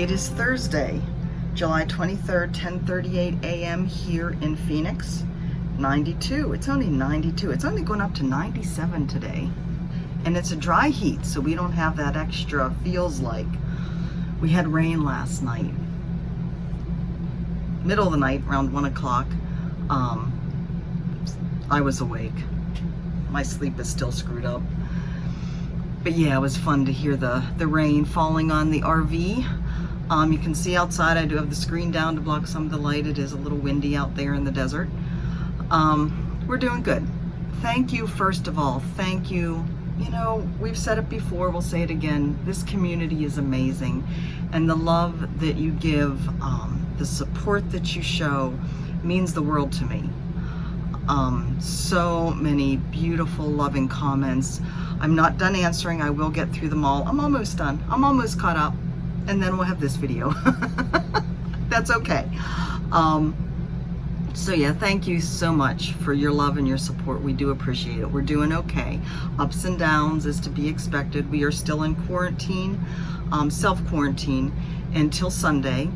It is Thursday, July 23rd, 10:38 a.m. here in Phoenix. 92. It's only 92. It's only going up to 97 today. And it's a dry heat, so we don't have that extra feels like. We had rain last night. Middle of the night, around 1 o'clock. I was awake. My sleep is still screwed up. But yeah, it was fun to hear the rain falling on the RV. You can see outside, I do have the screen down to block some of the light. It is a little windy out there in the desert. We're doing good. Thank you, first of all. Thank you. You know, we've said it before, we'll say it again. This community is amazing. And the love that you give, the support that you show means the world to me. So many beautiful, loving comments. I'm not done answering. I will get through them all. I'm almost done. I'm almost caught up. And then we'll have this video. That's okay. So yeah, thank you so much for your love and your support. We do appreciate it. We're doing okay. Ups and downs is to be expected. We are still in quarantine, self-quarantine until Sunday.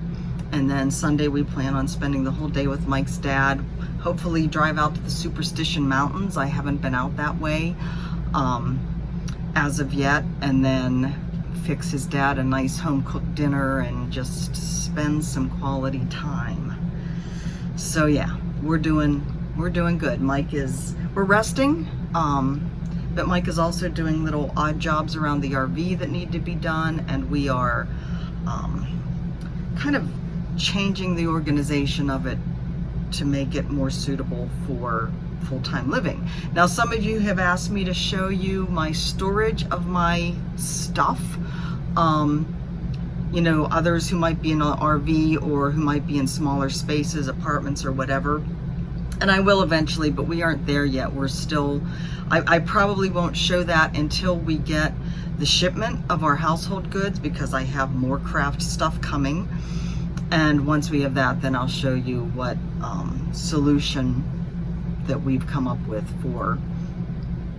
And then Sunday we plan on spending the whole day with Mike's dad. Hopefully drive out to the Superstition Mountains. I haven't been out that way as of yet. And then fix his dad a nice home-cooked dinner and just spend some quality time. So yeah, we're doing good. We're resting, but Mike is also doing little odd jobs around the RV that need to be done, and we are kind of changing the organization of it to make it more suitable for full-time living. Now, some of you have asked me to show you my storage of my stuff. You know, others who might be in an RV or who might be in smaller spaces, apartments or whatever. And I will eventually, but we aren't there yet. We're still, I probably won't show that until we get the shipment of our household goods, because I have more craft stuff coming. And once we have that, then I'll show you what solution that we've come up with for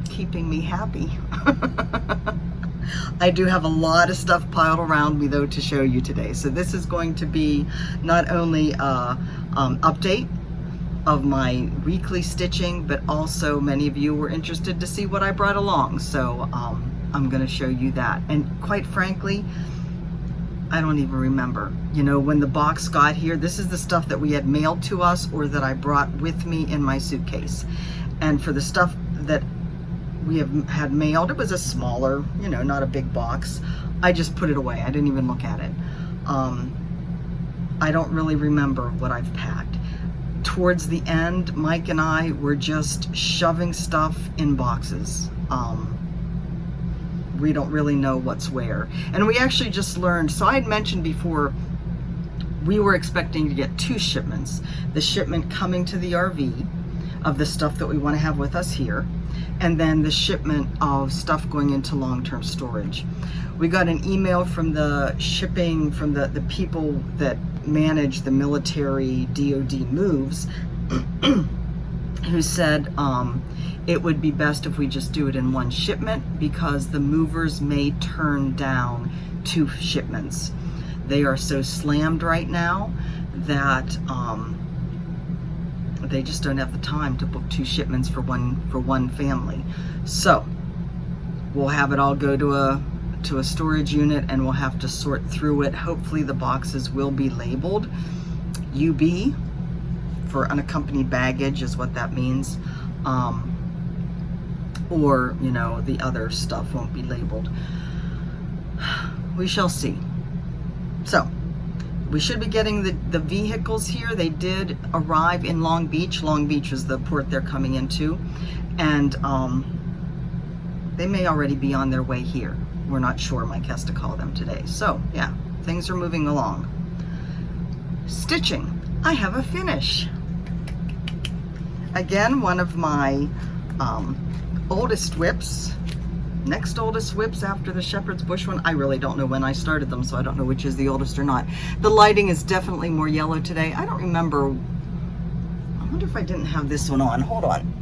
keeping me happy. I do have a lot of stuff piled around me though to show you today. So this is going to be not only a update of my weekly stitching, but also many of you were interested to see what I brought along. So I'm going to show you that. And quite frankly, I don't even remember. You know, when the box got here, this is the stuff that we had mailed to us or that I brought with me in my suitcase. And for the stuff that we have had mailed, it was a smaller, you know, not a big box. I just put it away. I didn't even look at it. I don't really remember what I've packed. Towards the end, Mike and I were just shoving stuff in boxes. We don't really know what's where. And we actually just learned, so I had mentioned before, we were expecting to get 2 shipments. The shipment coming to the RV of the stuff that we want to have with us here, and then the shipment of stuff going into long-term storage. We got an email from the shipping, from the people that manage the military DoD moves, who said it would be best if we just do it in one shipment, because the movers may turn down 2 shipments. They are so slammed right now that they just don't have the time to book 2 shipments for one family. So we'll have it all go to a storage unit, and we'll have to sort through it. Hopefully the boxes will be labeled UB for unaccompanied baggage is what that means. Or, you know, the other stuff won't be labeled. We shall see. So we should be getting the vehicles here. They did arrive in Long Beach. Long Beach is the port they're coming into. And they may already be on their way here. We're not sure. Mike has to call them today. So yeah, things are moving along. Stitching. I have a finish. Again, one of my oldest whips. Next oldest whips after the Shepherd's Bush one. I really don't know when I started them, so I don't know which is the oldest or not. The lighting is definitely more yellow today. I don't remember. I wonder if I didn't have this one on. Hold on.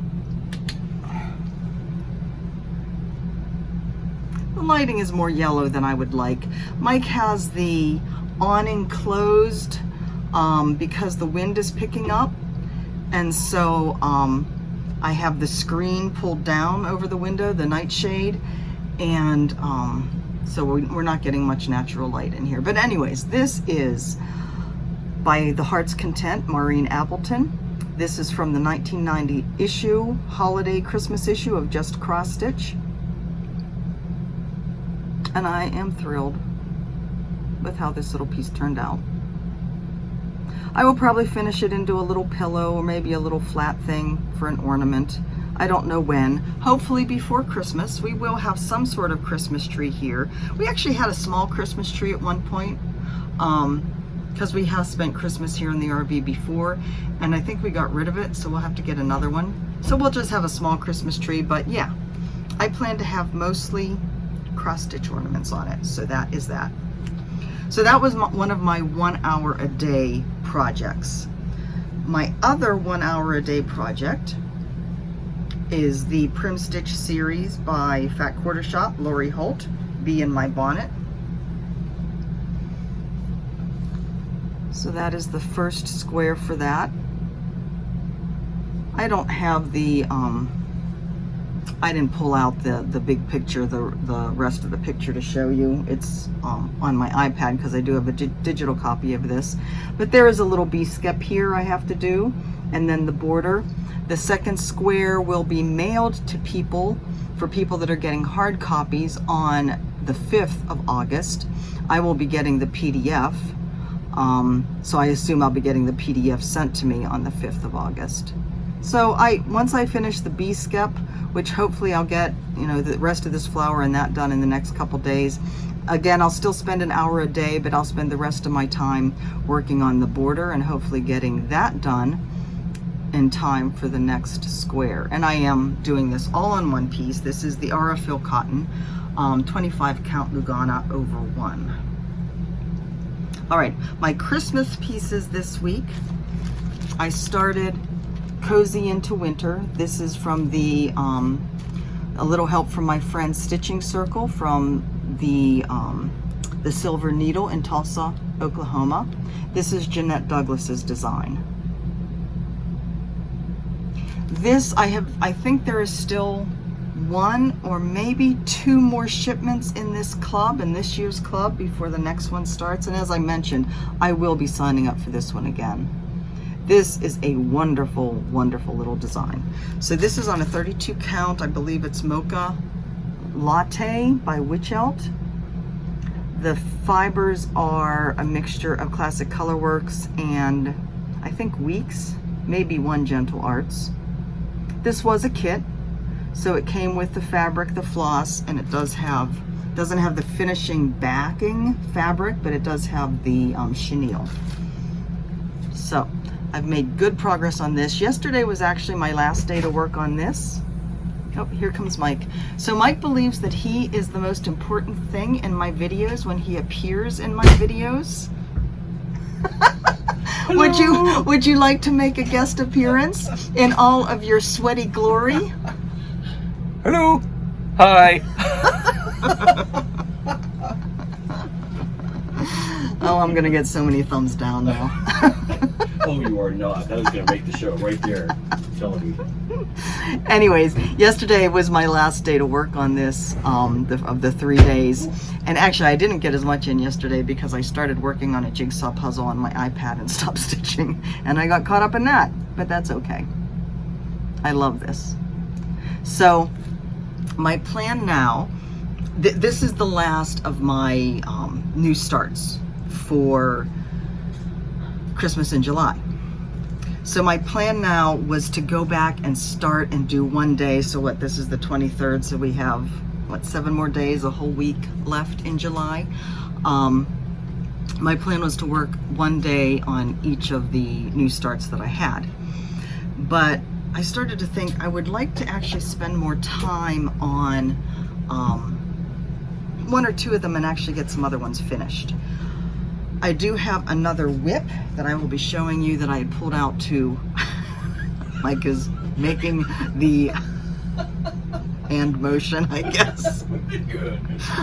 The lighting is more yellow than I would like. Mike has the awning closed because the wind is picking up, and so I have the screen pulled down over the window, the nightshade, and so we're not getting much natural light in here. But anyways, this is by The Heart's Content, Maureen Appleton. This is from the 1990 issue, holiday Christmas issue of Just Cross Stitch. And I am thrilled with how this little piece turned out. I will probably finish it into a little pillow or maybe a little flat thing for an ornament. I don't know when. Hopefully before Christmas. We will have some sort of Christmas tree here. We actually had a small Christmas tree at one point, because we have spent Christmas here in the RV before, and I think we got rid of it, so we'll have to get another one. So we'll just have a small Christmas tree, but yeah, I plan to have mostly cross-stitch ornaments on it, so that is that. So that was one of my 1 hour a day projects. My other 1 hour a day project is the Prim Stitch series by Fat Quarter Shop, Lori Holt, Bee in My Bonnet. So that is the first square for that. I don't have the, I didn't pull out the big picture, the rest of the picture to show you. It's on my iPad because I do have a digital copy of this. But there is a little bee skep here I have to do, and then the border. The second square will be mailed to people, for people that are getting hard copies on the 5th of August. I will be getting the PDF. So I assume I'll be getting the PDF sent to me on the 5th of August. So once I finish the bee skep, which hopefully I'll get, you know, the rest of this flower and that done in the next couple days. Again, I'll still spend an hour a day, but I'll spend the rest of my time working on the border and hopefully getting that done in time for the next square. And I am doing this all in one piece. This is the Aurifil Cotton, 25 count Lugana over 1. All right, my Christmas pieces this week. I started Cozy into Winter. This is from the a little help from my friend Stitching Circle from the Silver Needle in Tulsa, Oklahoma. This is Jeanette Douglas's design. This I think there is still 1 or maybe 2 more shipments in this club, in this year's club, before the next one starts. And as I mentioned, I will be signing up for this one again. This is a wonderful, wonderful little design. So this is on a 32 count. I believe it's Mocha Latte by Witchelt. The fibers are a mixture of Classic Colorworks and I think Weeks, maybe One Gentle Arts. This was a kit, so it came with the fabric, the floss, and it doesn't have the finishing backing fabric, but it does have the chenille. So I've made good progress on this. Yesterday was actually my last day to work on this. Oh, here comes Mike. So Mike believes that he is the most important thing in my videos when he appears in my videos. Would you like to make a guest appearance in all of your sweaty glory? Hello. Hi. Oh, I'm gonna get so many thumbs down now. Oh, you are not. That was going to make the show right there. I'm telling you. Anyways, yesterday was my last day to work on this, of the 3 days. And actually, I didn't get as much in yesterday because I started working on a jigsaw puzzle on my iPad and stopped stitching. And I got caught up in that, but that's okay. I love this. So, my plan now, this is the last of my new starts for Christmas in July. So my plan now was to go back and start and do 1 day. So what, this is the 23rd, so we have, what, 7 more days, a whole week left in July. My plan was to work 1 day on each of the new starts that I had. But I started to think I would like to actually spend more time on 1 or 2 of them and actually get some other ones finished. I do have another whip that I will be showing you that I had pulled out to, Mike is making the hand motion, I guess.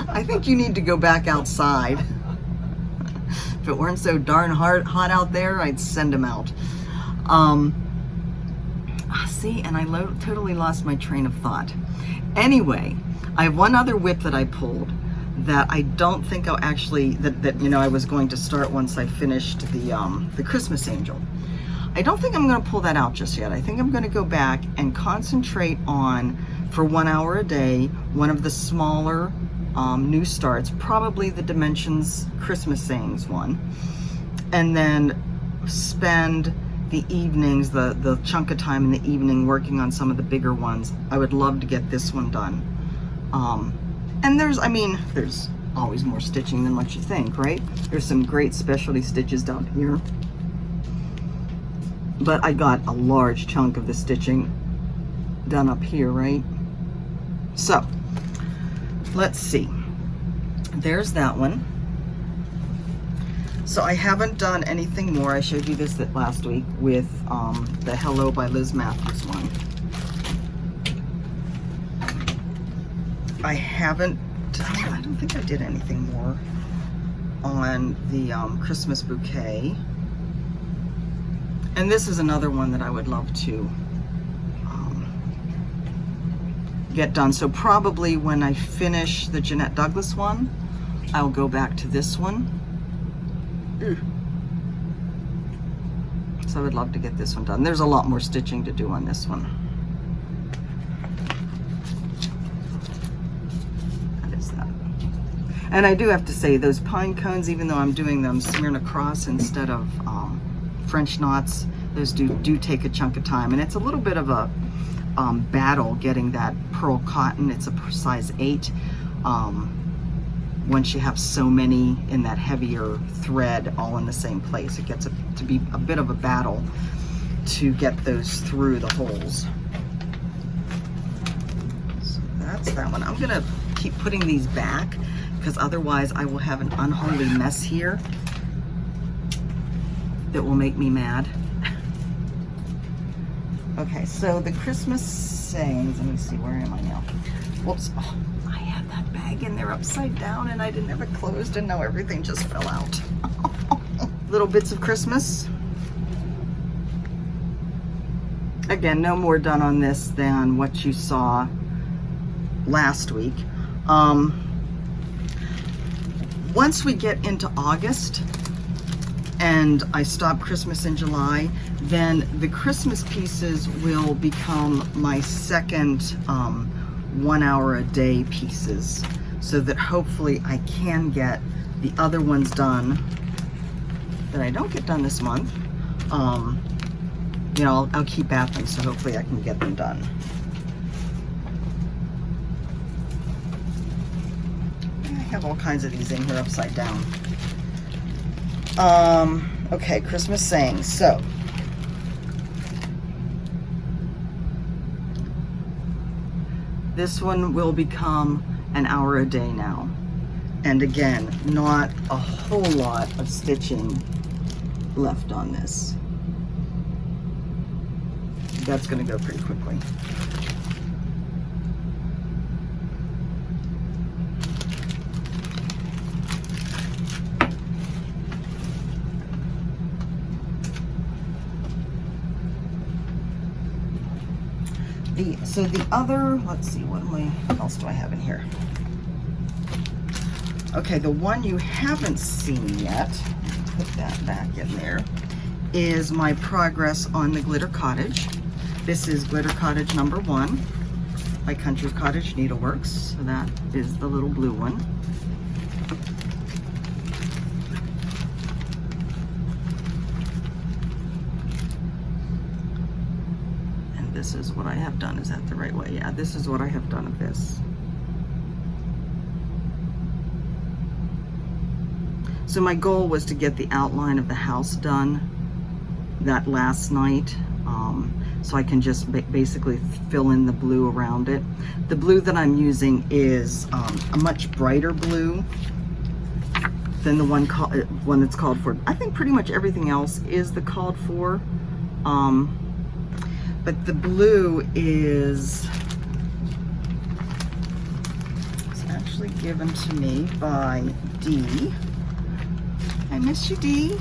I think you need to go back outside. If it weren't so darn hot out there, I'd send them out. See, and I totally lost my train of thought. Anyway, I have one other whip that I pulled that I don't think I'll actually, I was going to start once I finished the Christmas Angel. I don't think I'm going to pull that out just yet. I think I'm going to go back and concentrate on, for 1 hour a day, one of the smaller new starts, probably the Dimensions Christmas Sayings one, and then spend the evenings, the chunk of time in the evening working on some of the bigger ones. I would love to get this one done. And there's always more stitching than what you think, right? There's some great specialty stitches down here. But I got a large chunk of the stitching done up here, right? So, let's see. There's that one. So I haven't done anything more. I showed you this last week with the Hello by Liz Matthews one. I don't think I did anything more on the Christmas Bouquet. And this is another one that I would love to get done. So probably when I finish the Jeanette Douglas one, I'll go back to this one. So I would love to get this one done. There's a lot more stitching to do on this one. That is that. And I do have to say, those pine cones, even though I'm doing them Smyrna Cross instead of French knots, those do take a chunk of time. And it's a little bit of a battle getting that pearl cotton. It's a size 8. Once you have so many in that heavier thread all in the same place, it gets to be a bit of a battle to get those through the holes. So that's that one. I'm gonna keep putting these back because otherwise I will have an unholy mess here that will make me mad. Okay, so the Christmas sayings, let me see, where am I now? Whoops. Oh, I had that bag in there upside down and I didn't have it closed and now everything just fell out. Little bits of Christmas. Again, no more done on this than what you saw last week. Once we get into August and I stop Christmas in July, then the Christmas pieces will become my second 1 hour a day pieces, so that hopefully I can get the other ones done that I don't get done this month. I'll keep at them, so hopefully I can get them done. I have all kinds of these in here upside down. Okay, Christmas sayings. So this one will become an hour a day now. And again, not a whole lot of stitching left on this. That's going to go pretty quickly. So the other, let's see, what else do I have in here? Okay, the one you haven't seen yet, put that back in there, is my progress on the Glitter Cottage. This is Glitter Cottage number 1 by Country Cottage Needleworks. So that is the little blue one. This is what I have done. Is that the right way? Yeah, this is what I have done of this. So my goal was to get the outline of the house done that last night, so I can just basically fill in the blue around it. The blue that I'm using is a much brighter blue than the one that's called for. I think pretty much everything else is the called for. But the blue is actually given to me by Dee. I miss you, Dee.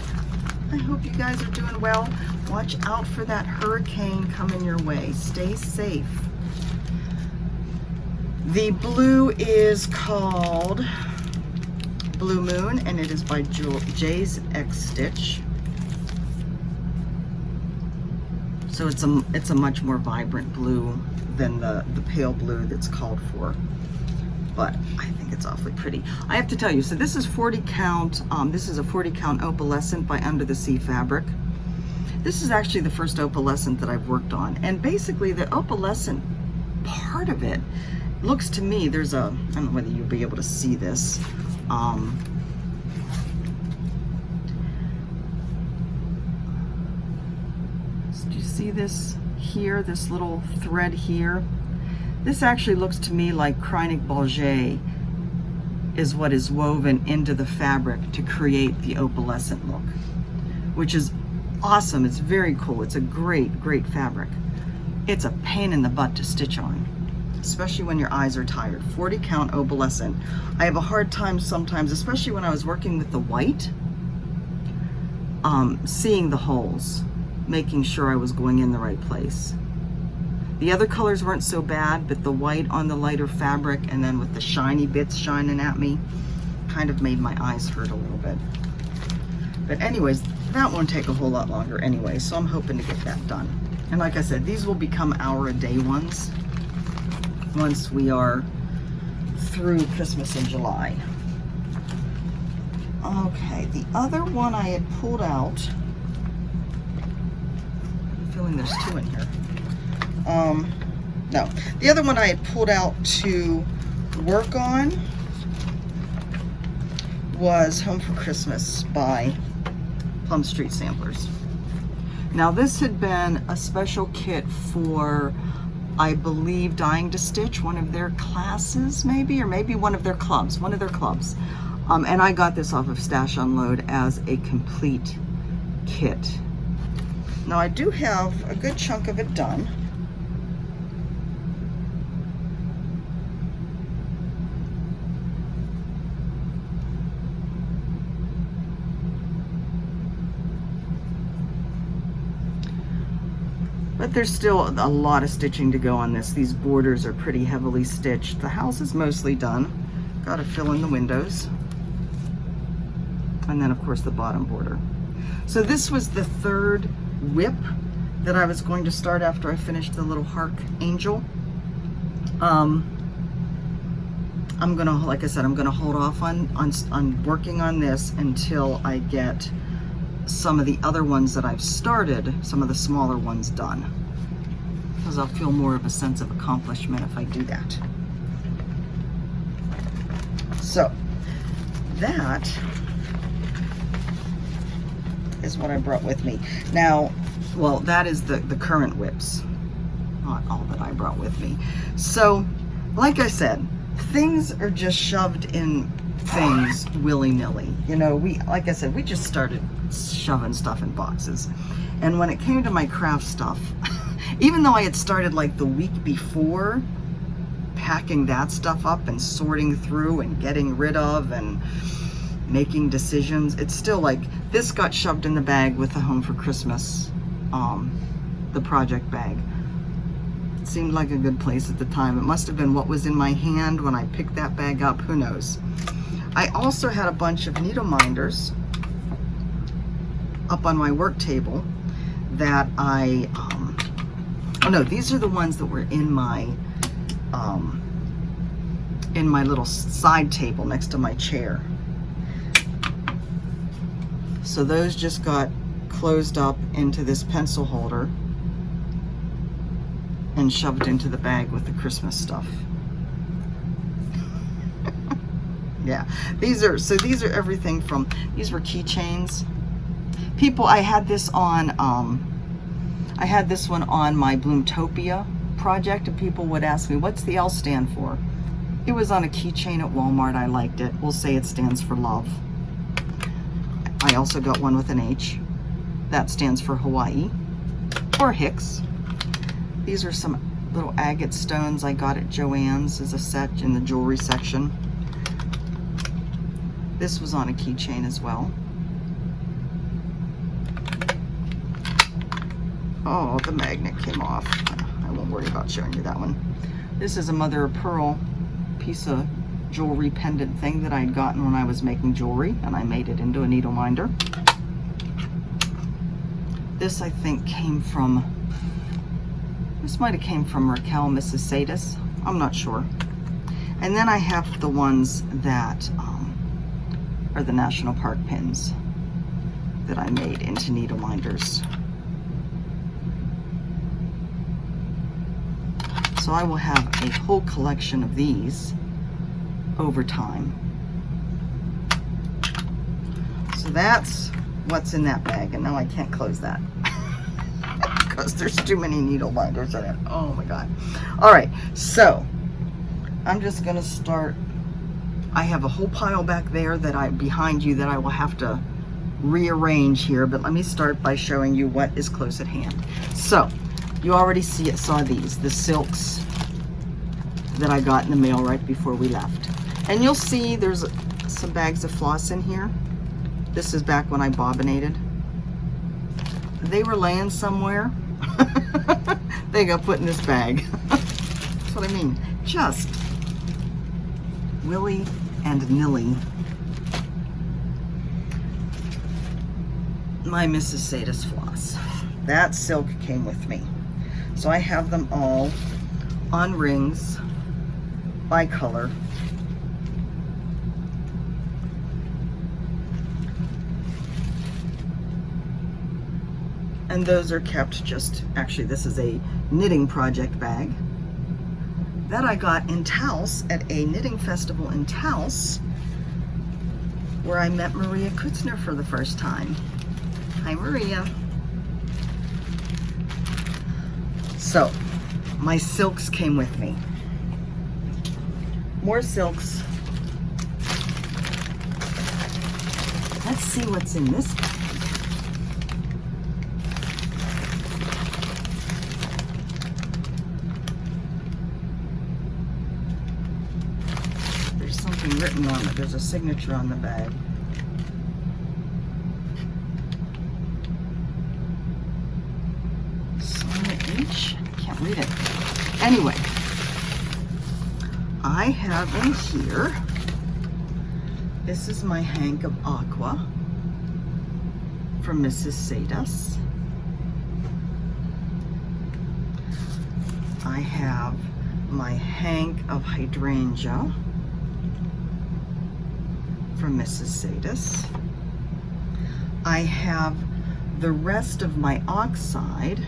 I hope you guys are doing well. Watch out for that hurricane coming your way. Stay safe. The blue is called Blue Moon, and it is by Jay's X Stitch. So it's a much more vibrant blue than the pale blue that's called for. But I think it's awfully pretty. I have to tell you, so this is 40 count. This is a 40 count opalescent by Under the Sea Fabric. This is actually the first opalescent that I've worked on. And basically the opalescent part of it looks to me, there's a, I don't know whether you'll be able to see this. Do you see this here, this little thread here? This actually looks to me like Chronic Bouquet is what is woven into the fabric to create the opalescent look, which is awesome. It's very cool. It's a great, great fabric. It's a pain in the butt to stitch on, especially when your eyes are tired. 40 count opalescent. I have a hard time sometimes, especially when I was working with the white, seeing the holes, making sure I was going in the right place. The other colors weren't so bad, but the white on the lighter fabric and then with the shiny bits shining at me kind of made my eyes hurt a little bit. But anyways, that won't take a whole lot longer anyway, so I'm hoping to get that done. And like I said, these will become hour-a-day ones once we are through Christmas in July. Okay, the other one I had pulled out, I'm feeling there's two in here. No, the other one I had pulled out to work on was Home for Christmas by Plum Street Samplers. Now this had been a special kit for, I believe, Dying to Stitch, one of their classes maybe, or maybe one of their clubs, and I got this off of Stash Unload as a complete kit. Now I do have a good chunk of it done. But there's still a lot of stitching to go on this. These borders are pretty heavily stitched. The house is mostly done. Got to fill in the windows. And then of course the bottom border. So this was the third whip that I was going to start after I finished the little Hark Angel. I'm gonna, like I said, I'm gonna hold off on working on this until I get some of the other ones that I've started, some of the smaller ones done, because I'll feel more of a sense of accomplishment if I do that. So that is what I brought with me. Now, well, that is the current whips, not all that I brought with me. So, like I said, things are just shoved in things willy-nilly. You know, like I said, we just started shoving stuff in boxes. And when it came to my craft stuff, even though I had started like the week before packing that stuff up and sorting through and getting rid of and making decisions, it's still like this got shoved in the bag with the Home for Christmas, the project bag. It seemed like a good place at the time. It must have been what was in my hand when I picked that bag up, who knows. I also had a bunch of needle minders up on my work table that I, oh no, these are the ones that were in my little side table next to my chair. So those just got closed up into this pencil holder and shoved into the bag with the Christmas stuff. Yeah, these are everything from, these were keychains. People, I had this one on my Bloomtopia project, and people would ask me, what's the L stand for? It was on a keychain at Walmart. I liked it. We'll say it stands for love. I also got one with an H. That stands for Hawaii, or Hicks. These are some little agate stones I got at Joann's as a set in the jewelry section. This was on a keychain as well. Oh, the magnet came off. I won't worry about showing you that one. This is a mother of pearl piece of jewelry pendant thing that I had gotten when I was making jewelry, and I made it into a needle minder. This I think came from, this might have came from Raquel, Mrs. Sadis. I'm not sure. And then I have the ones that are the National Park pins that I made into needle minders. So I will have a whole collection of these over time. So that's what's in that bag, and now I can't close that because there's too many needle binders in it. Oh my God. All right, so I'm just gonna start. I have a whole pile back there that behind you that I will have to rearrange here, but let me start by showing you what is close at hand. So you already saw these, the silks that I got in the mail right before we left. And you'll see there's some bags of floss in here. This is back when I bobbinated. They were laying somewhere. They got put in this bag. That's what I mean. Just willy and nilly. My Mrs. Sadis floss. That silk came with me. So I have them all on rings by color. And those are kept just, actually this is a knitting project bag that I got in Taos at a knitting festival in Taos where I met Maria Kutzner for the first time. Hi Maria. So my silks came with me. More silks. Let's see what's in this bag. There's something written on it. There's a signature on the bag. Each. Can't read it. Anyway, I have in here, this is my hank of aqua from Mrs. Sadis. I have my hank of hydrangea from Mrs. Sadis. I have the rest of my oxide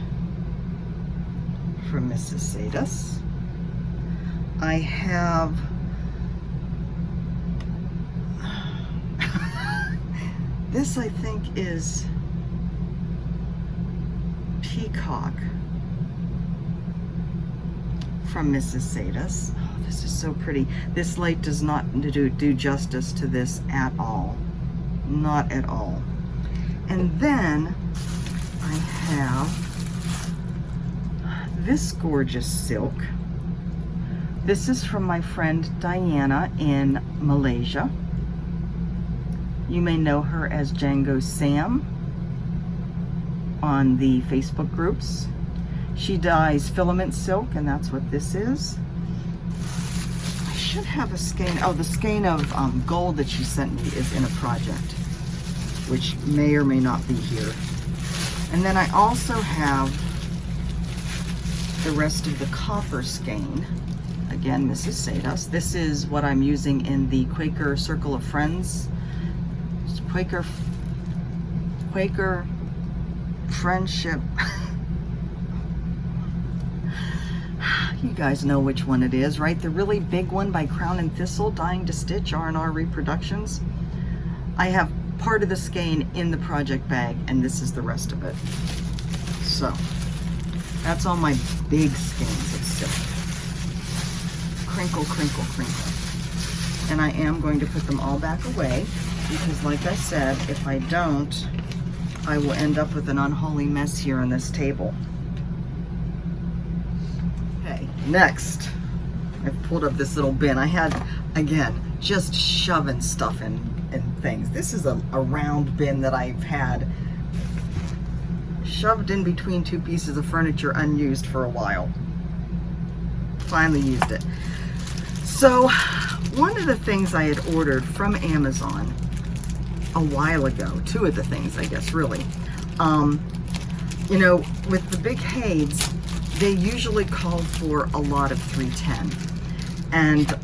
from Mrs. Sadis. I have this, I think, is Peacock from Mrs. Sadis. Oh, this is so pretty. This light does not do justice to this at all. Not at all. And then I have this gorgeous silk. This is from my friend Diana in Malaysia. You may know her as Django Sam on the Facebook groups. She dyes filament silk, and that's what this is. I should have a skein. Oh, the skein of gold that she sent me is in a project, which may or may not be here. And then I also have the rest of the copper skein. Again, Mrs. Sadis. This is what I'm using in the Quaker Circle of Friends. Quaker Friendship. You guys know which one it is, right? The really big one by Crown and Thistle, Dying to Stitch, R&R Reproductions. I have part of the skein in the project bag, and this is the rest of it. So that's all my big skeins of silk. Crinkle, crinkle, crinkle. And I am going to put them all back away because, like I said, if I don't, I will end up with an unholy mess here on this table. Okay, next, I've pulled up this little bin. I had, again, just shoving stuff in things. This is a round bin that I've had shoved in between two pieces of furniture unused for a while. Finally used it. So one of the things I had ordered from Amazon a while ago, two of the things, I guess, really, you know, with the big Hades, they usually call for a lot of 310. And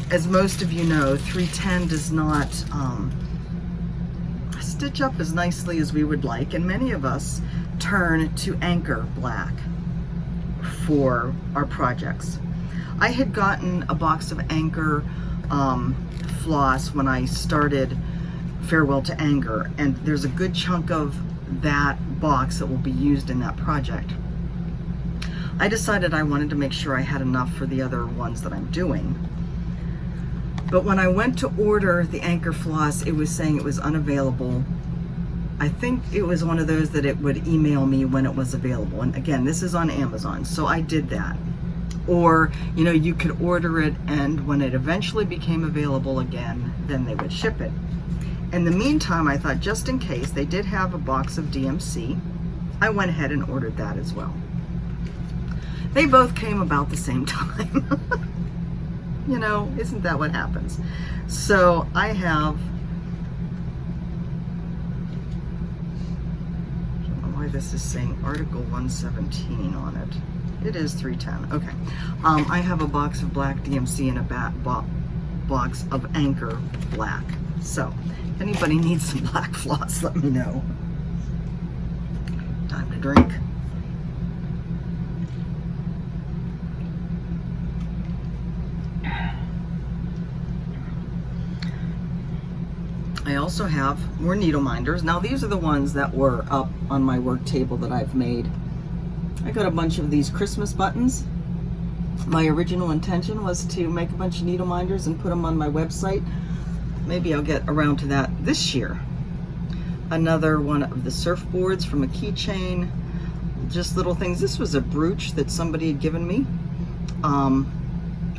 as most of you know, 310 does not stitch up as nicely as we would like, and many of us turn to Anchor Black for our projects. I had gotten a box of Anchor floss when I started Farewell to Anger, and there's a good chunk of that box that will be used in that project. I decided I wanted to make sure I had enough for the other ones that I'm doing. But when I went to order the Anchor floss, it was saying it was unavailable. I think it was one of those that it would email me when it was available. And again, this is on Amazon, so I did that. Or, you know, you could order it, and when it eventually became available again, then they would ship it. In the meantime, I thought, just in case, they did have a box of DMC. I went ahead and ordered that as well. They both came about the same time. You know, isn't that what happens? So I have, I don't know why this is saying Article 117 on it. It is 310. Okay. I have a box of black DMC and a box of Anchor Black. So if anybody needs some black floss, let me know. Time to drink. I also have more needle minders. Now these are the ones that were up on my work table that I've made. I got a bunch of these Christmas buttons. My original intention was to make a bunch of needle minders and put them on my website. Maybe I'll get around to that this year. Another one of the surfboards from a keychain. Just little things. This was a brooch that somebody had given me.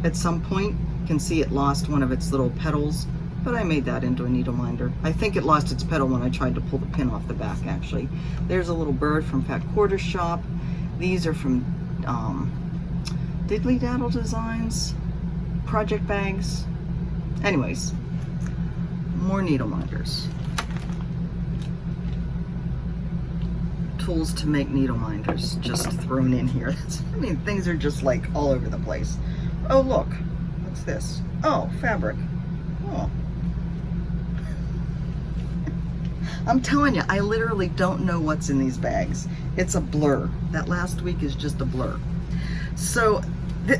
At some point, you can see it lost one of its little petals, but I made that into a needle minder. I think it lost its petal when I tried to pull the pin off the back, actually. There's a little bird from Fat Quarter Shop. These are from Diddly Daddle Designs, project bags. Anyways, more needle minders. Tools to make needle minders just thrown in here. I mean, things are just like all over the place. Oh, look, what's this? Oh, fabric. Oh. I'm telling you, I literally don't know what's in these bags. It's a blur. That last week is just a blur. So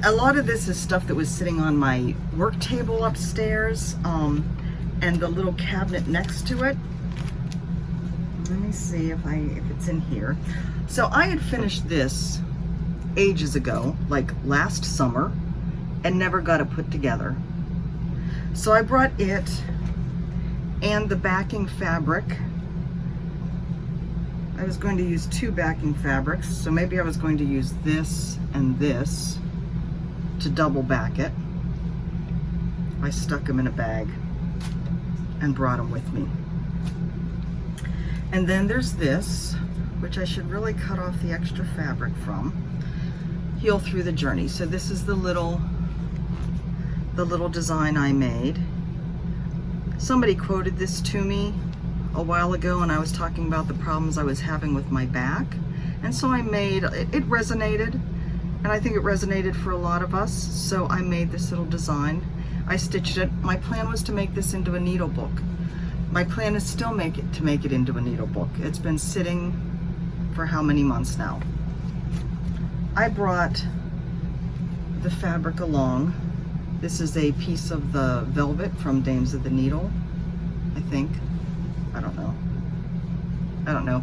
a lot of this is stuff that was sitting on my work table upstairs, and the little cabinet next to it. Let me see if it's in here. So I had finished this ages ago, like last summer, and never got it put together. So I brought it and the backing fabric. I was going to use two backing fabrics, so maybe I was going to use this and this to double back it. I stuck them in a bag and brought them with me. And then there's this, which I should really cut off the extra fabric from. Heal Through the Journey. So this is the little design I made. Somebody quoted this to me a while ago, and I was talking about the problems I was having with my back, and so I made it. It resonated, and I think it resonated for a lot of us, so I made this little design. I stitched it. My plan was to make this into a needle book. My plan is still to make it into a needle book. It's been sitting for how many months now. I brought the fabric along. This is a piece of the velvet from Dames of the Needle, I think. I don't know.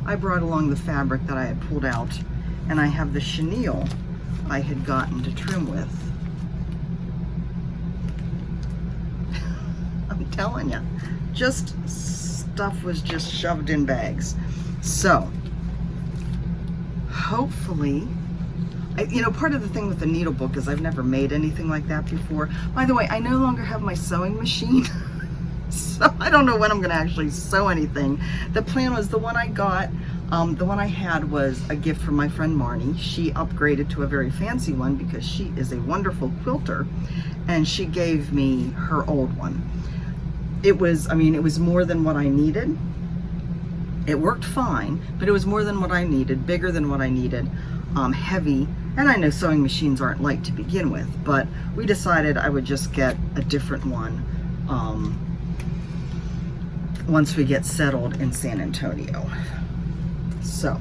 I brought along the fabric that I had pulled out, and I have the chenille I had gotten to trim with. I'm telling you, just stuff was just shoved in bags. So, hopefully, you know, part of the thing with the needle book is I've never made anything like that before. By the way, I no longer have my sewing machine. So I don't know when I'm going to actually sew anything. The plan was the one I got, The one I had was a gift from my friend Marnie. She upgraded to a very fancy one because she is a wonderful quilter, and she gave me her old one. It was, I mean, it was more than what I needed. It worked fine, but it was more than what I needed, bigger than what I needed, heavy. And I know sewing machines aren't light to begin with, but we decided I would just get a different one once we get settled in San Antonio. So,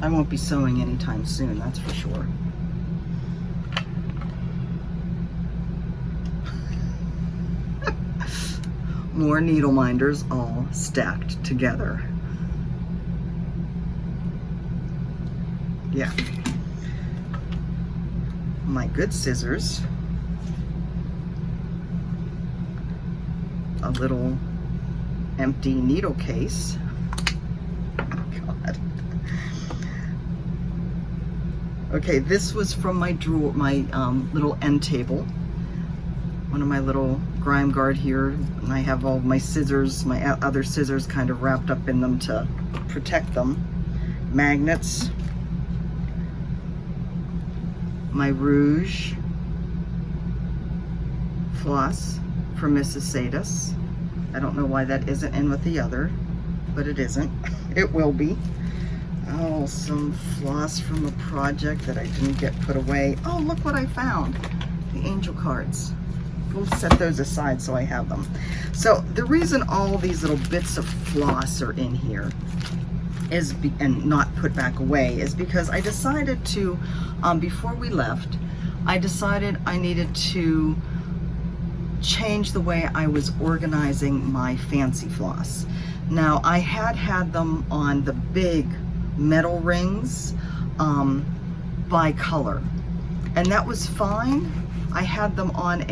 I won't be sewing anytime soon, that's for sure. More needle minders all stacked together. Yeah. My good scissors. A little empty needle case. God. Okay, this was from my drawer, my little end table. One of my little grime guard here, and I have all my scissors, my other scissors kind of wrapped up in them to protect them. Magnets. My rouge. Floss from Mrs. Sadis. I don't know why that isn't in with the other, but it isn't. It will be. Oh, some floss from a project that I didn't get put away. Oh, look what I found. The angel cards. We'll set those aside so I have them. So the reason all these little bits of floss are in here is and not put back away is because I decided to, before we left, I decided I needed to change the way I was organizing my fancy floss. Now, I had them on the big metal rings by color, and that was fine. I had them on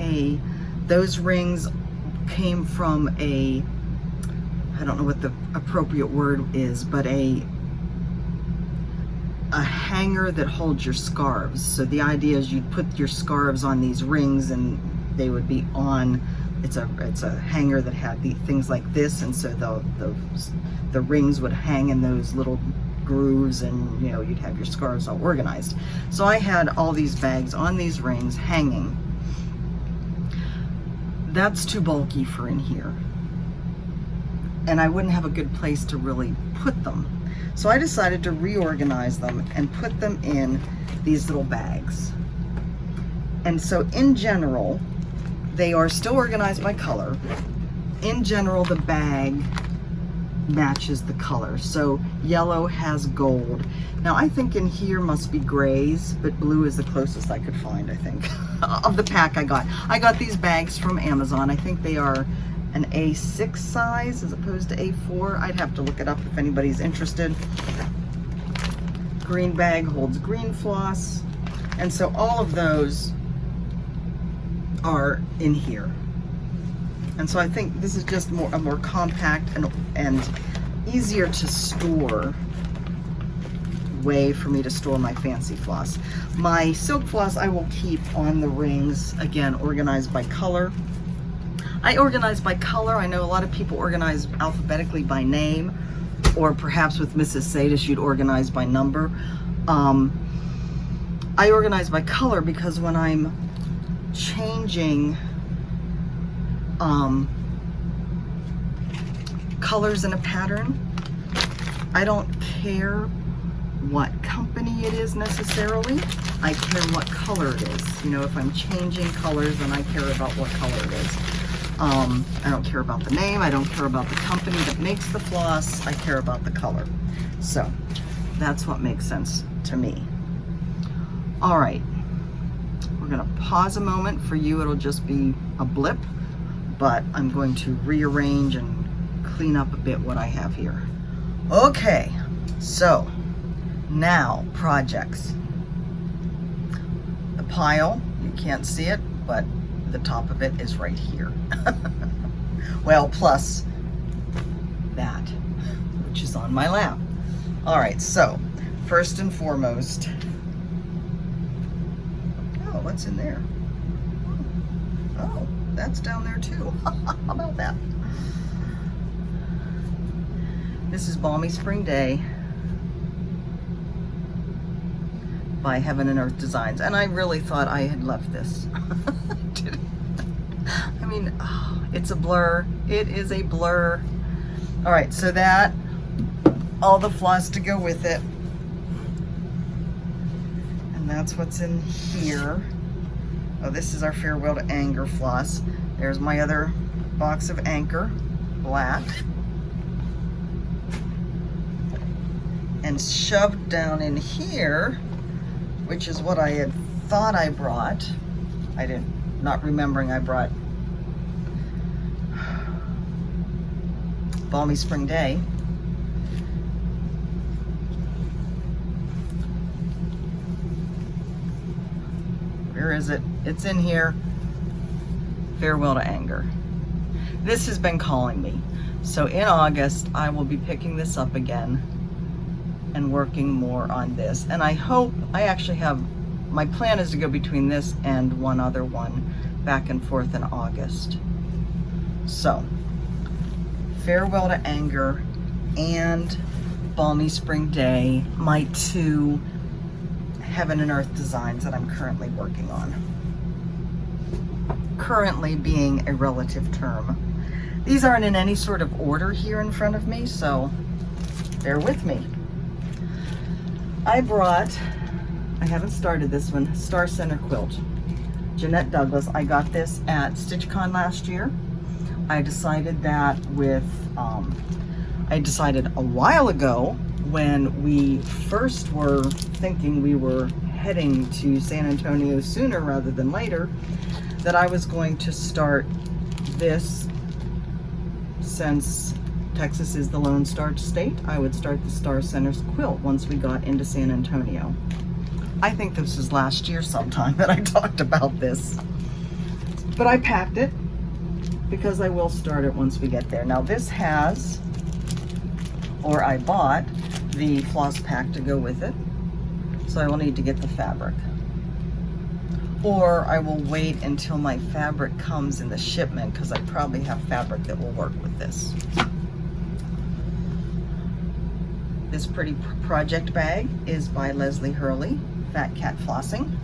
those rings came from I don't know what the appropriate word is, but a hanger that holds your scarves. So the idea is you'd put your scarves on these rings and they would be on, it's a hanger that had things like this, and so the rings would hang in those little grooves, and you know, you'd have your scarves all organized. So I had all these bags on these rings hanging. That's too bulky for in here, and I wouldn't have a good place to really put them. So I decided to reorganize them and put them in these little bags. And so in general, they are still organized by color. In general, the bag matches the color. So yellow has gold. Now I think in here must be grays, but blue is the closest I could find, I think, of the pack I got. I got these bags from Amazon. I think they are an A6 size as opposed to A4. I'd have to look it up if anybody's interested. Green bag holds green floss. And so all of those are in here. And so I think this is just a more compact and easier to store way for me to store my fancy floss. My silk floss I will keep on the rings, again, organized by color. I organize by color. I know a lot of people organize alphabetically by name, or perhaps with Mrs. Sadis you'd organize by number. I organize by color because when I'm changing colors in a pattern, I don't care what company it is necessarily. I care what color it is. You know, if I'm changing colors, then I care about what color it is. I don't care about the name. I don't care about the company that makes the floss. I care about the color. So that's what makes sense to me. All right, we're gonna pause a moment. For you, it'll just be a blip, but I'm going to rearrange and clean up a bit what I have here. Okay, so now projects. The pile, you can't see it, but the top of it is right here. Well, plus that, which is on my lap. All right, so first and foremost, oh, what's in there? Oh, that's down there too. How about that? This is Balmy Spring Day by Heaven and Earth Designs. And I really thought I had left this. I mean, oh, it's a blur. It is a blur. All right, so that, all the floss to go with it. And that's what's in here. Oh, this is our Farewell to Anger floss. There's my other box of Anchor, black. And shoved down in here, which is what I had thought I brought. I didn't, not remembering I brought Balmy Spring Day. Where is it? It's in here. Farewell to Anger. This has been calling me. So in August, I will be picking this up again and working more on this. And I hope, I actually have, my plan is to go between this and one other one back and forth in August. So, Farewell to Anger and Balmy Spring Day, my two Heaven and Earth designs that I'm currently working on. Currently being a relative term. These aren't in any sort of order here in front of me, so bear with me. I brought, I haven't started this one, Star Center Quilt. Jeanette Douglas. I got this at StitchCon last year. I decided that with, I decided a while ago when we first were thinking we were heading to San Antonio sooner rather than later, that I was going to start this, since Texas is the Lone Star State, I would start the Star Center's quilt once we got into San Antonio. I think this was last year sometime that I talked about this. But I packed it because I will start it once we get there. Now this has, or I bought, the floss pack to go with it. So I will need to get the fabric. Or I will wait until my fabric comes in the shipment because I probably have fabric that will work with this. This pretty project bag is by Leslie Hurley, Fat Cat Flossing.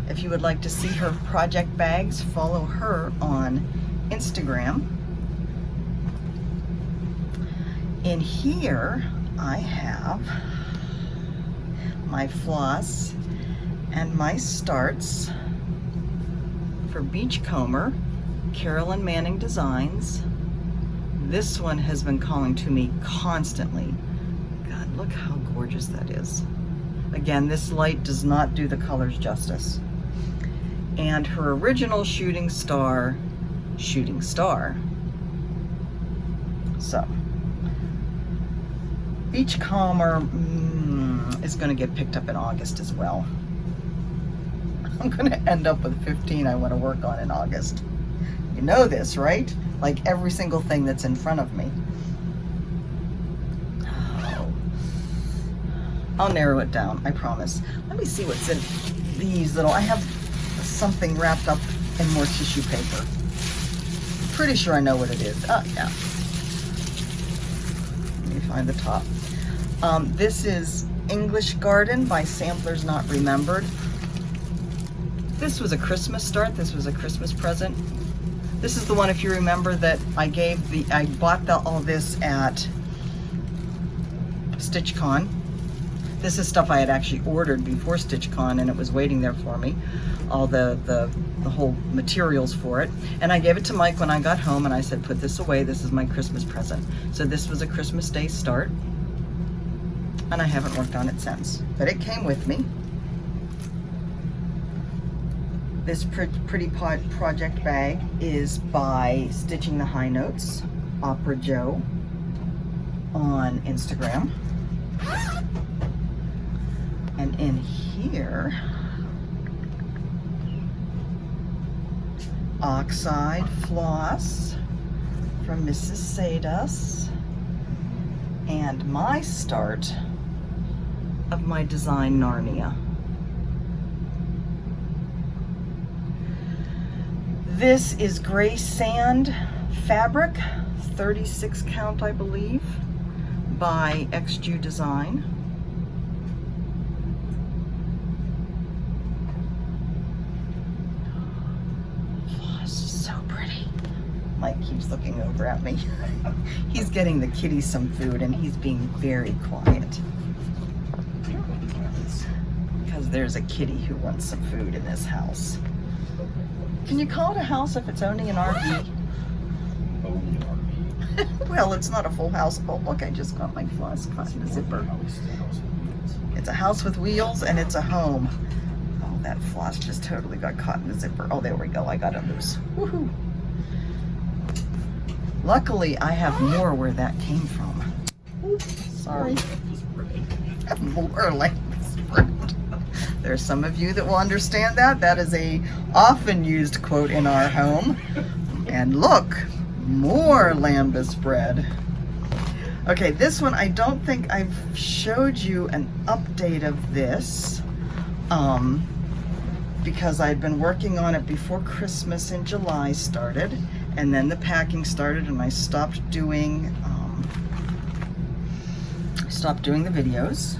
If you would like to see her project bags, follow her on Instagram. In here, I have my floss and my starts for Beachcomber, Carolyn Manning Designs. This one has been calling to me constantly. God, look how gorgeous that is. Again, this light does not do the colors justice. And her original Shooting Star. So, Beachcomber is going to get picked up in August as well. I'm going to end up with 15 I want to work on in August. You know this, right? Like every single thing that's in front of me. Oh. I'll narrow it down, I promise. Let me see what's in these little, I have something wrapped up in more tissue paper. Pretty sure I know what it is. Oh, yeah. Let me find the top. This is English Garden by Samplers Not Remembered. This was a Christmas start. This was a Christmas present. This is the one, if you remember, that I bought all this at StitchCon. This is stuff I had actually ordered before StitchCon and it was waiting there for me. All the whole materials for it. And I gave it to Mike when I got home and I said, put this away. This is my Christmas present. So this was a Christmas Day start. And I haven't worked on it since. But it came with me. This pretty project bag is by Stitching the High Notes, Opera Joe, on Instagram. And in here, Oxide Floss from Mrs. Sadas, and my start of my design Narnia. This is gray sand fabric, 36 count I believe, by XG Design. Oh, it's so pretty. Mike keeps looking over at me. He's getting the kitty some food and he's being very quiet. Because there's a kitty who wants some food in this house. Can you call it a house if it's only an RV? Well, it's not a full house. Oh, look, I just got my floss caught in the zipper. It's a house with wheels and it's a home. Oh, that floss just totally got caught in the zipper. Oh, there we go. I got it loose. Woohoo! Luckily, I have more where that came from. Oops, sorry. More lamb's bread. There's some of you that will understand that. That is a often used quote in our home. And look, more lambus bread. Okay, this one, I don't think I've showed you an update of this because I'd been working on it before Christmas in July started, and then the packing started and I stopped doing the videos.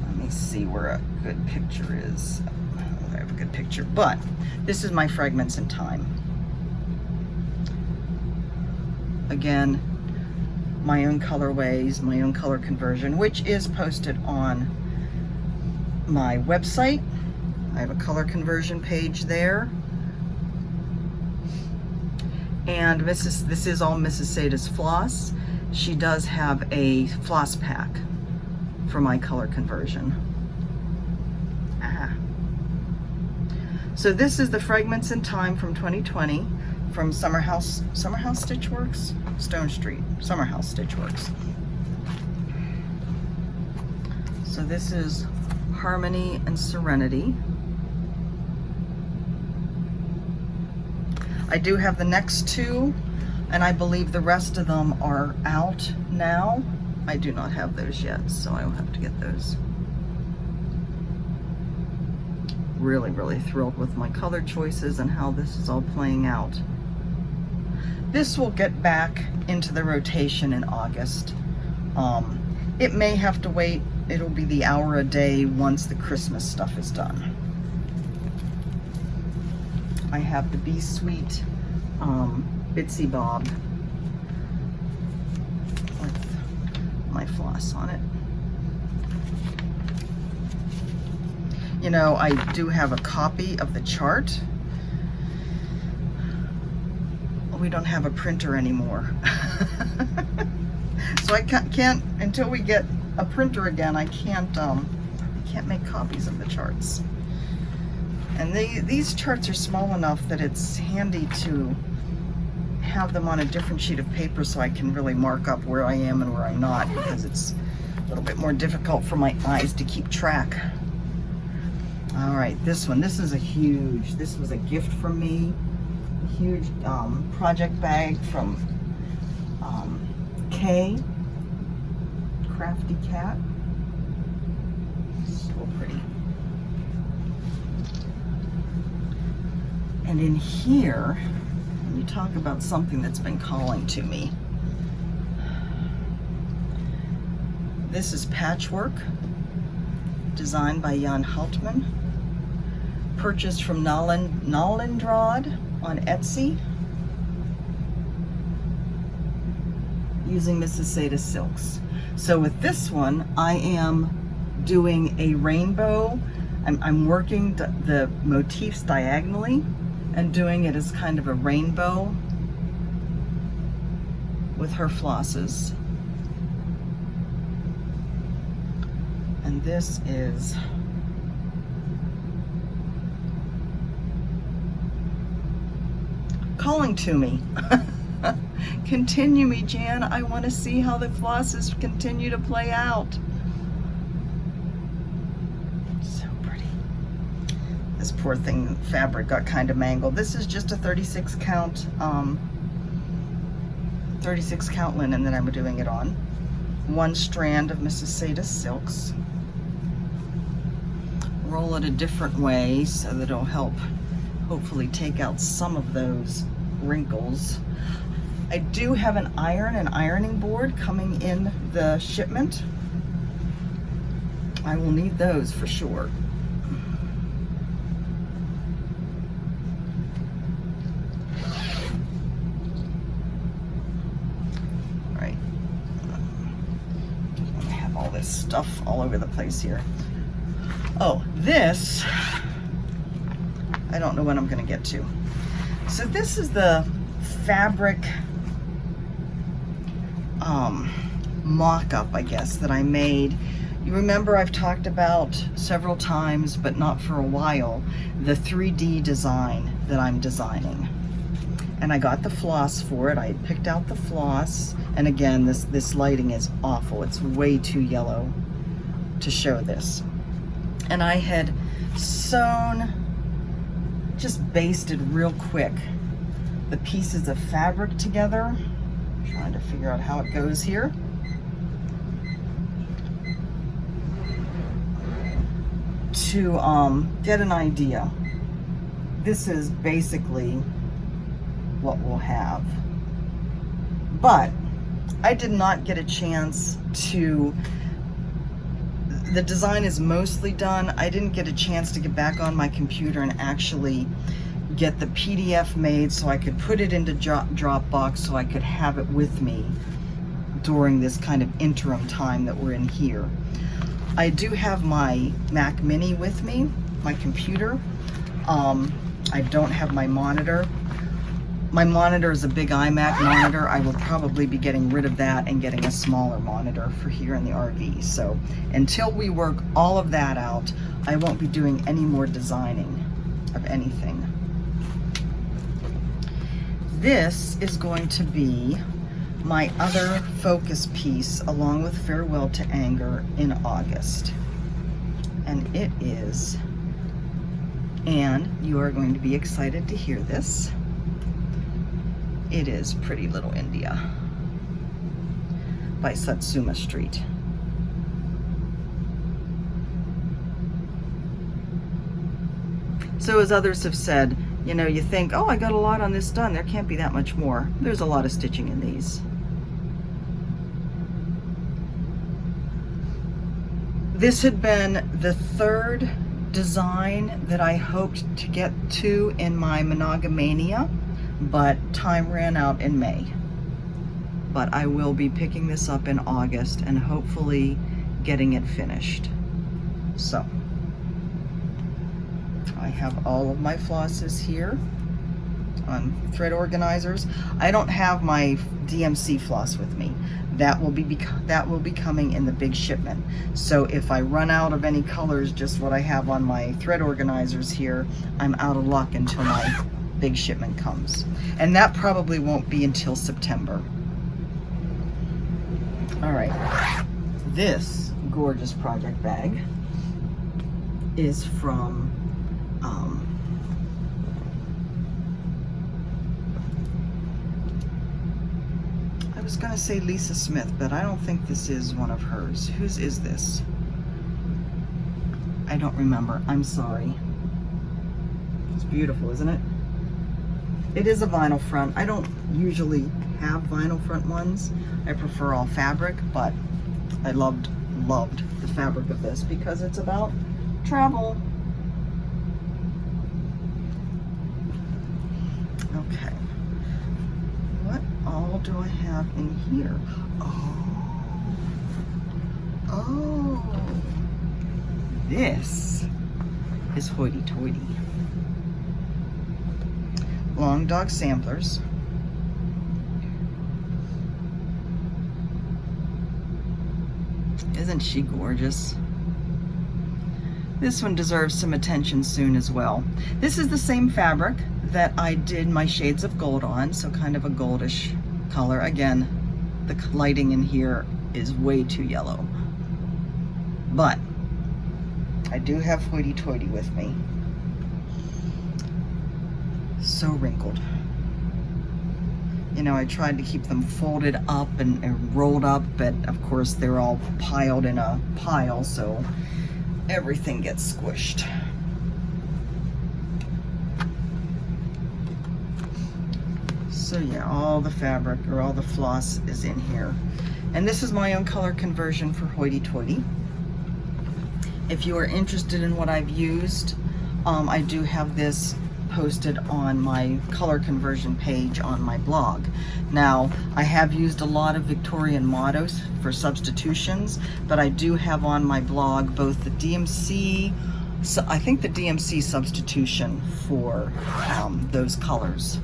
Let me see where a good picture is. I have a good picture, but this is my Fragments in Time. Again, my own colorways, my own color conversion, which is posted on my website. I have a color conversion page there. And this is all Mrs. Sada's floss. She does have a floss pack for my color conversion. So this is the Fragments in Time from 2020. From Summerhouse Stitchworks? Stone Street, Summerhouse Stitchworks. So this is Harmony and Serenity. I do have the next two, and I believe the rest of them are out now. I do not have those yet, so I will have to get those. Really, really thrilled with my color choices and how this is all playing out. This will get back into the rotation in August. It may have to wait. It'll be the hour a day once the Christmas stuff is done. I have the Be Sweet Bitsy Bob with my floss on it. You know, I do have a copy of the chart. We don't have a printer anymore. So I can't until we get a printer again, I can't make copies of the charts. And these charts are small enough that it's handy to have them on a different sheet of paper so I can really mark up where I am and where I'm not, because it's a little bit more difficult for my eyes to keep track. All right, this was a gift from me. Huge project bag from Kay, Crafty Cat. So pretty. And in here, when you talk about something that's been calling to me, this is Patchwork, designed by Jan Houtman, purchased from Nalendrad on Etsy, using Mrs. Sada silks. So with this one, I am doing a rainbow. I'm working the motifs diagonally and doing it as kind of a rainbow with her flosses. And this is calling to me. Continue me, Jan. I want to see how the flosses continue to play out. So pretty. This poor thing, fabric got kind of mangled. This is just a 36 count linen that I'm doing it on. One strand of Mrs. Sada silks. Roll it a different way so that it'll help hopefully take out some of those wrinkles. I do have an ironing board coming in the shipment. I will need those for sure. All right. I have all this stuff all over the place here. Oh, this, I don't know when I'm going to get to. So this is the fabric mock-up, I guess, that I made. You remember I've talked about several times, but not for a while, the 3D design that I'm designing. And I got the floss for it. I had picked out the floss. And again, this lighting is awful. It's way too yellow to show this. And I had sewn, just basted real quick, the pieces of fabric together. I'm trying to figure out how it goes here. To get an idea. This is basically what we'll have. But I did not get a chance to, the design is mostly done. I didn't get a chance to get back on my computer and actually get the PDF made so I could put it into Dropbox so I could have it with me during this kind of interim time that we're in here. I do have my Mac Mini with me, my computer. I don't have my monitor. My monitor is a big iMac monitor. I will probably be getting rid of that and getting a smaller monitor for here in the RV. So until we work all of that out, I won't be doing any more designing of anything. This is going to be my other focus piece along with Farewell to Anger in August. And it is, and you are going to be excited to hear this, it is Pretty Little India by Satsuma Street. So as others have said, you know, you think, oh, I got a lot on this done. There can't be that much more. There's a lot of stitching in these. This had been the third design that I hoped to get to in my Monogamania, but time ran out in May. But I will be picking this up in August and hopefully getting it finished. So, I have all of my flosses here on thread organizers. I don't have my DMC floss with me. That will be coming in the big shipment. So if I run out of any colors, just what I have on my thread organizers here, I'm out of luck until my big shipment comes. And that probably won't be until September. All right, this gorgeous project bag is from I was gonna say Lisa Smith, but I don't think this is one of hers. Whose is this? I don't remember. I'm sorry. It's beautiful, isn't it? It is a vinyl front. I don't usually have vinyl front ones. I prefer all fabric, but I loved the fabric of this because it's about travel. Okay. What all do I have in here? Oh, this is hoity-toity. Long Dog samplers. Isn't she gorgeous? This one deserves some attention soon as well. This is the same fabric that I did my shades of gold on, so kind of a goldish color. Again, the lighting in here is way too yellow. But I do have hoity-toity with me. So wrinkled. You know, I tried to keep them folded up and rolled up, but of course they're all piled in a pile, so everything gets squished. So yeah, all the fabric or all the floss is in here. And this is my own color conversion for Hoity Toity. If you are interested in what I've used, I do have this posted on my color conversion page on my blog. Now, I have used a lot of Victorian mottos for substitutions, but I do have on my blog both the DMC, so I think the DMC substitution for those colors.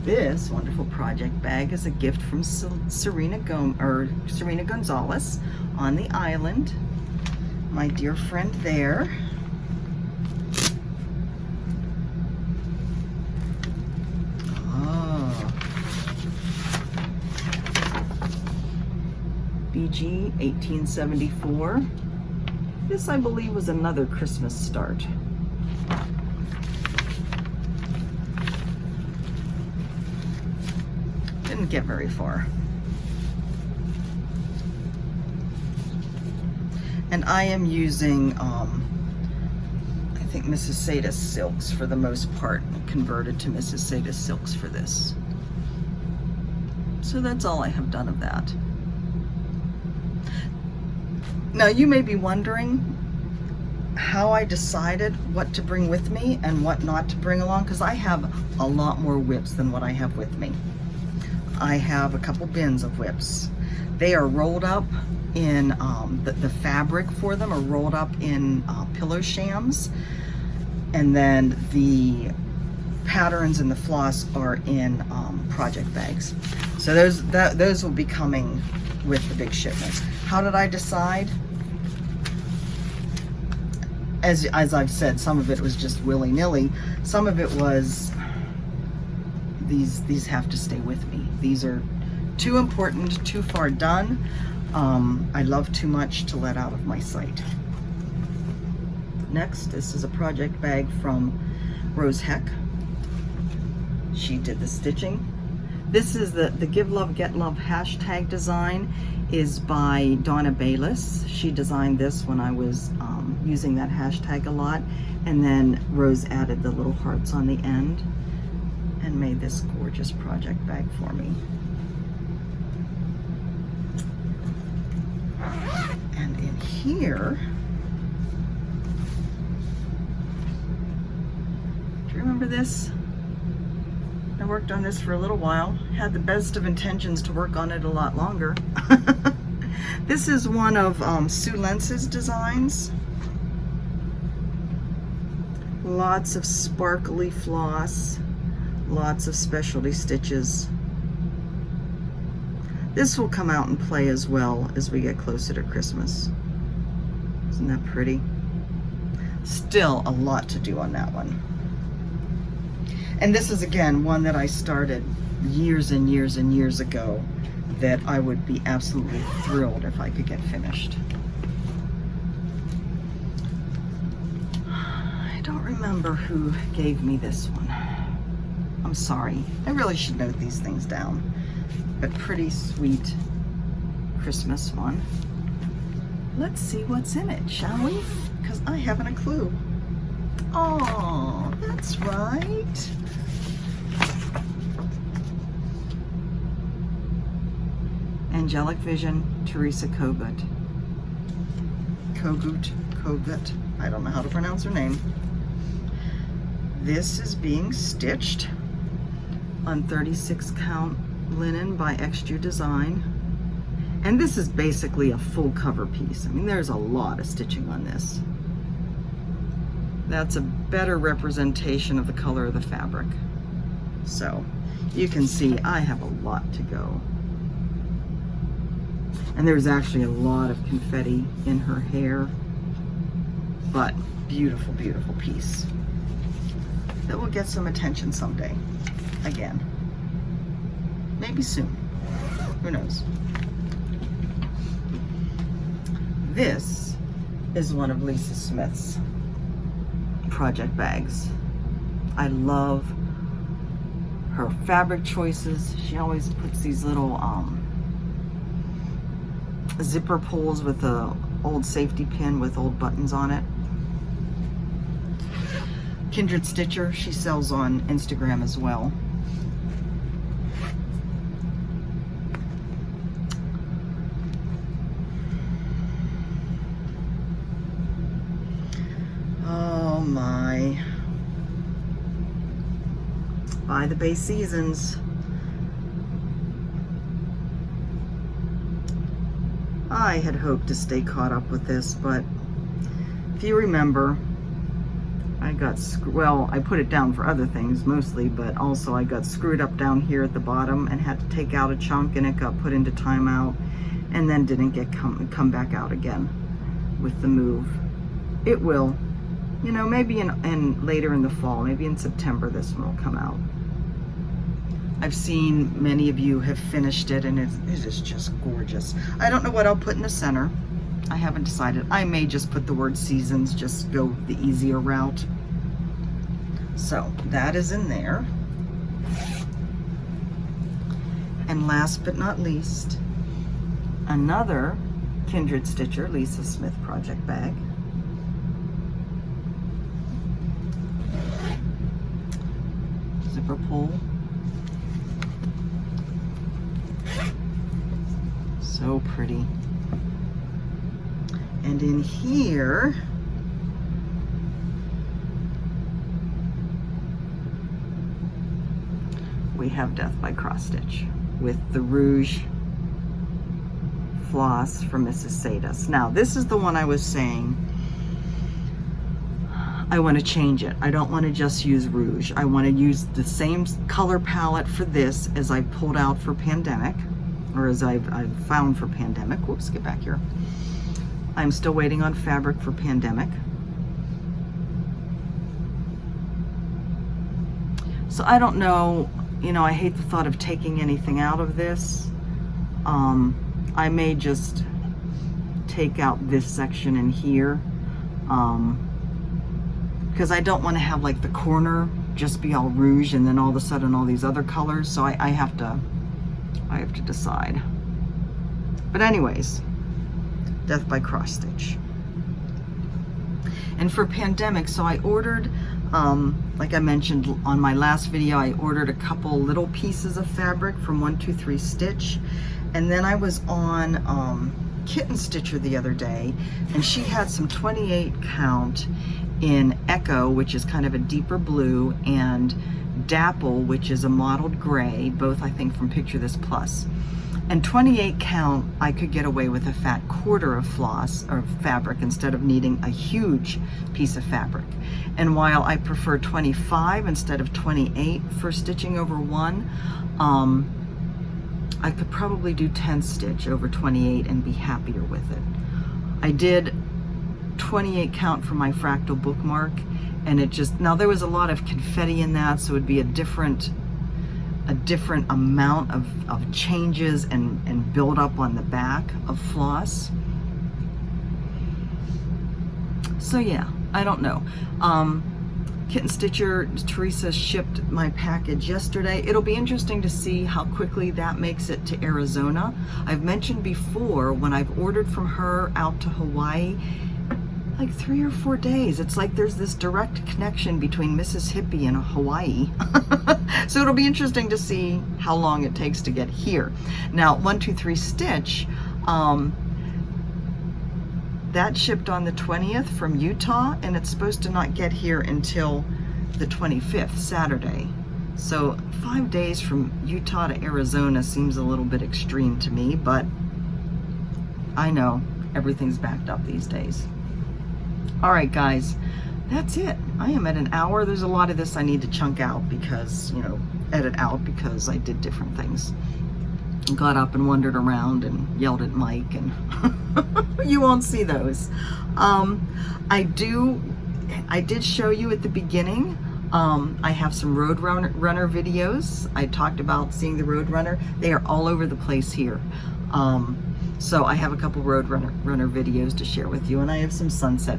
This wonderful project bag is a gift from Serena Gonzalez on the island. My dear friend there. Oh. BG 1874. This, I believe, was another Christmas start. Didn't get very far. And I am using, I think Mrs. Sada's silks for the most part. Converted to Mrs. Sada's silks for this. So that's all I have done of that. Now you may be wondering how I decided what to bring with me and what not to bring along, because I have a lot more whips than what I have with me. I have a couple bins of whips. They are rolled up in, the fabric for them are rolled up in pillow shams, and then the patterns and the floss are in project bags. So those will be coming with the big shipments. How did I decide? As I've said, some of it was just willy-nilly. Some of it was these have to stay with me. These are too important, too far done. I love too much to let out of my sight. Next, this is a project bag from Rose Heck. She did the stitching. This is the Give Love, Get Love hashtag design is by Donna Bayless. She designed this when I was using that hashtag a lot. And then Rose added the little hearts on the end and made this gorgeous project bag for me. And in here, do you remember this? I worked on this for a little while. Had the best of intentions to work on it a lot longer. This is one of Sue Lentz's designs. Lots of sparkly floss, lots of specialty stitches. This will come out and play as well as we get closer to Christmas. Isn't that pretty? Still a lot to do on that one. And this is, again, one that I started years and years and years ago that I would be absolutely thrilled if I could get finished. I don't remember who gave me this one. I'm sorry. I really should note these things down. But pretty sweet Christmas one. Let's see what's in it, shall we? Because I haven't a clue. Oh, that's right. Angelic Vision, Teresa Kogut. Kogut. I don't know how to pronounce her name. This is being stitched on 36 count linen by XU Design. And this is basically a full cover piece. I mean, there's a lot of stitching on this. That's a better representation of the color of the fabric. So you can see I have a lot to go. And there's actually a lot of confetti in her hair, but beautiful, beautiful piece that will get some attention someday. Again, maybe soon, who knows. This is one of Lisa Smith's project bags. I love her fabric choices. She always puts these little zipper pulls with a old safety pin with old buttons on it. Kindred Stitcher. She sells on Instagram as well. Oh my. By the Bay Seasons. I had hoped to stay caught up with this, but if you remember, I got well, I put it down for other things mostly, but also I got screwed up down here at the bottom and had to take out a chunk, and it got put into timeout and then didn't get come back out again with the move. It will, you know, maybe in later in the fall, maybe in September this one will come out. I've seen many of you have finished it, and it is just gorgeous. I don't know what I'll put in the center. I haven't decided. I may just put the word seasons, just go the easier route. So that is in there. And last but not least, another Kindred Stitcher Lisa Smith project bag. Zipper pull. So pretty. And in here, we have Death by Cross Stitch with the Rouge floss from Mrs. Sadus. Now, this is the one I was saying I want to change it. I don't want to just use Rouge. I want to use the same color palette for this as I pulled out for Pandemic, or as I've found for Pandemic. Whoops, get back here. I'm still waiting on fabric for Pandemic. So I don't know, you know, I hate the thought of taking anything out of this. I may just take out this section in here, because I don't want to have like the corner just be all Rouge and then all of a sudden all these other colors. So I have to decide. But anyways, Death by Cross Stitch. And for Pandemic, so I ordered, like I mentioned on my last video, I ordered a couple little pieces of fabric from 123 Stitch, and then I was on Kitten Stitcher the other day, and she had some 28 count in Echo, which is kind of a deeper blue, and Dapple, which is a mottled gray, both I think from Picture This Plus. And 28 count, I could get away with a fat quarter of floss or fabric instead of needing a huge piece of fabric. And while I prefer 25 instead of 28 for stitching over one, I could probably do 10 stitch over 28 and be happier with it. I did 28 count for my fractal bookmark, and it just, now there was a lot of confetti in that, so it would be a different amount of changes and build up on the back of floss. So yeah, I don't know. Kitten Stitcher, Teresa shipped my package yesterday. It'll be interesting to see how quickly that makes it to Arizona. I've mentioned before, when I've ordered from her out to Hawaii, like 3 or 4 days. It's like there's this direct connection between Mississippi and Hawaii. So it'll be interesting to see how long it takes to get here. Now, 123 Stitch, that shipped on the 20th from Utah, and it's supposed to not get here until the 25th, Saturday. So 5 days from Utah to Arizona seems a little bit extreme to me, but I know everything's backed up these days. All right, guys, that's it. I am at an hour. There's a lot of this I need to chunk out because, you know, edit out because I did different things. Got up and wandered around and yelled at Mike, and you won't see those. I did show you at the beginning. I have some Roadrunner videos. I talked about seeing the Roadrunner. They are all over the place here. So I have a couple Roadrunner videos to share with you, and I have some sunset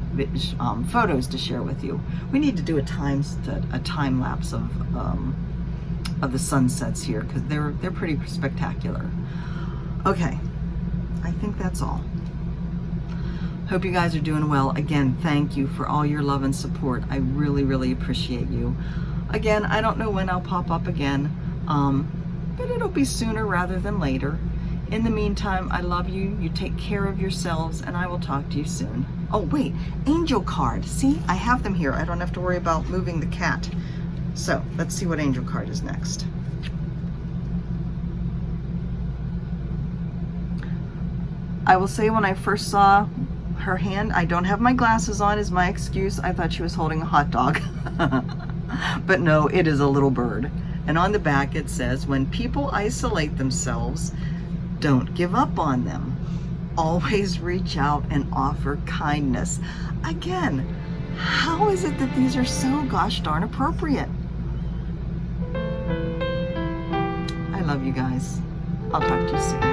photos to share with you. We need to do a time lapse of the sunsets here because they're pretty spectacular. Okay, I think that's all. Hope you guys are doing well. Again, thank you for all your love and support. I really, really appreciate you. Again, I don't know when I'll pop up again, but it'll be sooner rather than later. In the meantime, I love you. You take care of yourselves, and I will talk to you soon. Oh, wait, angel card. See, I have them here. I don't have to worry about moving the cat. So let's see what angel card is next. I will say when I first saw her hand, I don't have my glasses on is my excuse. I thought she was holding a hot dog. But no, it is a little bird. And on the back it says, when people isolate themselves, don't give up on them. Always reach out and offer kindness. Again, how is it that these are so gosh darn appropriate? I love you guys. I'll talk to you soon.